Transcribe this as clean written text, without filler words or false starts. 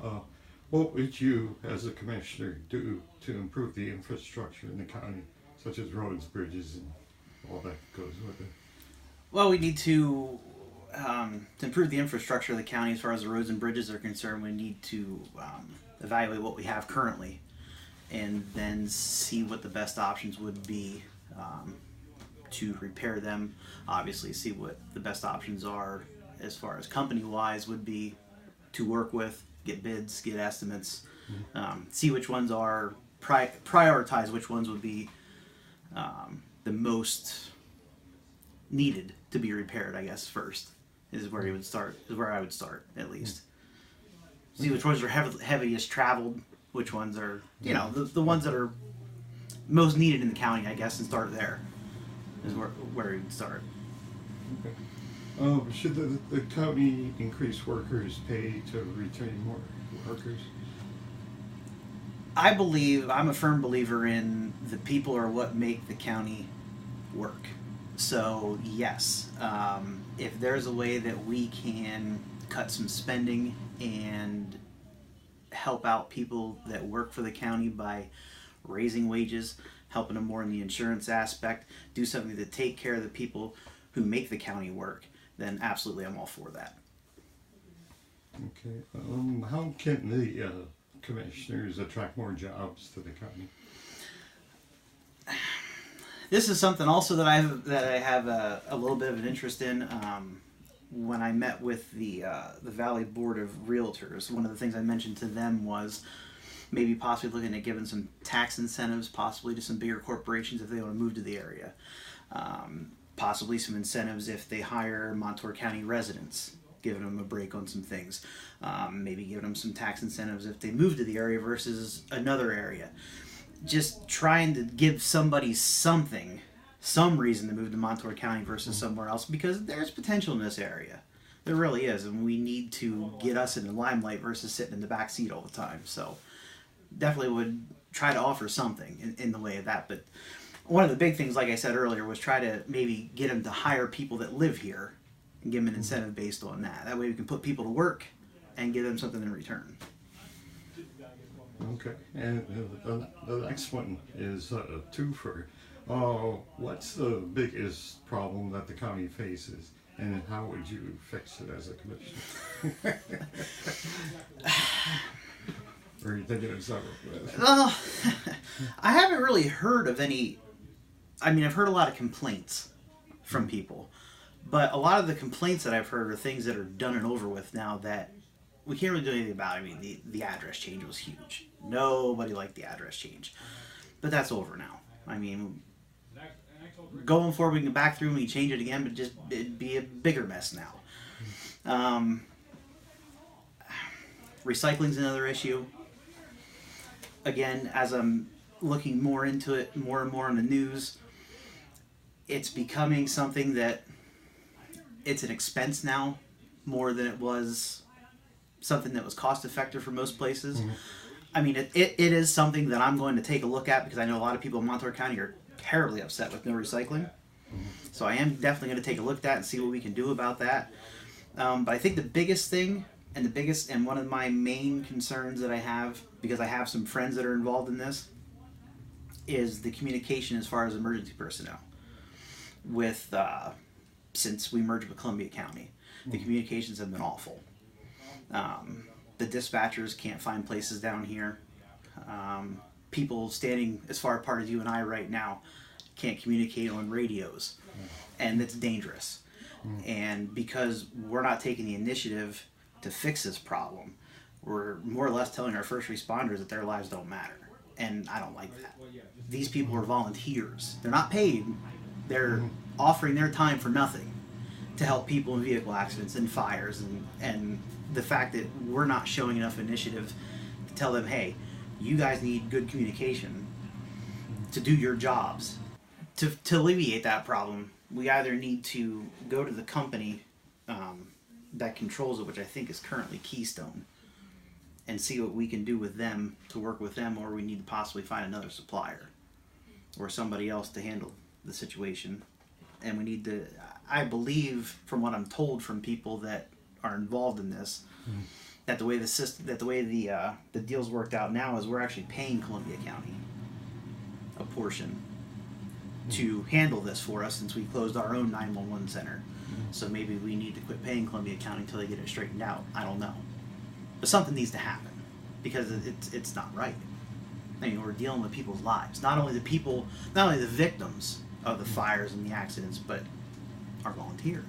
Uh, what would you, as a commissioner, do to improve the infrastructure in the county, such as roads, bridges, and all that goes with it? Well, we need to improve the infrastructure of the county as far as the roads and bridges are concerned. We need to evaluate what we have currently and then see what the best options would be to repair them. Obviously, see what the best options are as far as company wise would be to work with, get bids, get estimates, see which ones are prioritize which ones would be the most needed to be repaired. I guess first is where you would start. Is where I would start at least. See which ones are heaviest traveled, which ones are the ones that are most needed in the county. I guess and start there is where you would start. Okay. Should the county increase workers' pay to retain more workers? I'm a firm believer in the people are what make the county work. So yes, if there's a way that we can cut some spending and help out people that work for the county by raising wages, helping them more in the insurance aspect, do something to take care of the people who make the county work, then absolutely I'm all for that. Okay. How can the commissioners attract more jobs to the county? This is something also that I have a little bit of an interest in. When I met with the Valley Board of Realtors, one of the things I mentioned to them was maybe possibly looking at giving some tax incentives, possibly to some bigger corporations if they want to move to the area. Possibly some incentives if they hire Montour County residents, giving them a break on some things. Maybe giving them some tax incentives if they move to the area versus another area. Just trying to give somebody some reason to move to Montour County versus somewhere else, because there's potential in this area. There really is, and we need to get us in the limelight versus sitting in the back seat all the time. So definitely would try to offer something in the way of that. But one of the big things, like I said earlier, was try to maybe get them to hire people that live here and give them an incentive based on that. That way we can put people to work and give them something in return. Okay. And the next one is Twofer. What's the biggest problem that the county faces, and how would you fix it as a commissioner? Or are you thinking of several? Well, I haven't really heard of any. I mean, I've heard a lot of complaints from people, but a lot of the complaints that I've heard are things that are done and over with now that we can't really do anything about. I mean, the address change was huge. Nobody liked the address change, but that's over now. I mean, going forward, we can go back through and we change it again, but it'd be a bigger mess now. Recycling's another issue. Again, as I'm looking more into it, more and more on the news, it's becoming something that it's an expense now more than it was something that was cost effective for most places. Mm-hmm. I mean, it is something that I'm going to take a look at, because I know a lot of people in Montour County are terribly upset with no recycling. Mm-hmm. So I am definitely going to take a look at that and see what we can do about that. But I think the biggest thing, and one of my main concerns that I have, because I have some friends that are involved in this, is the communication as far as emergency personnel. With since we merged with Columbia County, the communications have been awful. The dispatchers can't find places down here. People standing as far apart as you and I right now can't communicate on radios, and it's dangerous. And because we're not taking the initiative to fix this problem, we're more or less telling our first responders that their lives don't matter, and I don't like that. These people are volunteers. They're not paid. They're offering their time for nothing to help people in vehicle accidents and fires, and the fact that we're not showing enough initiative to tell them, hey, you guys need good communication to do your jobs. To alleviate that problem, we either need to go to the company that controls it, which I think is currently Keystone, and see what we can do with them to work with them, or we need to possibly find another supplier or somebody else to handle the situation. And we need to, I believe, from what I'm told from people that are involved in this, that the way the system, that the way the deals worked out now is we're actually paying Columbia County a portion to handle this for us since we closed our own 911 center. So maybe we need to quit paying Columbia County until they get it straightened out. I don't know, but something needs to happen because it's not right. I mean, we're dealing with people's lives, not only the victims of the fires and the accidents, but our volunteers.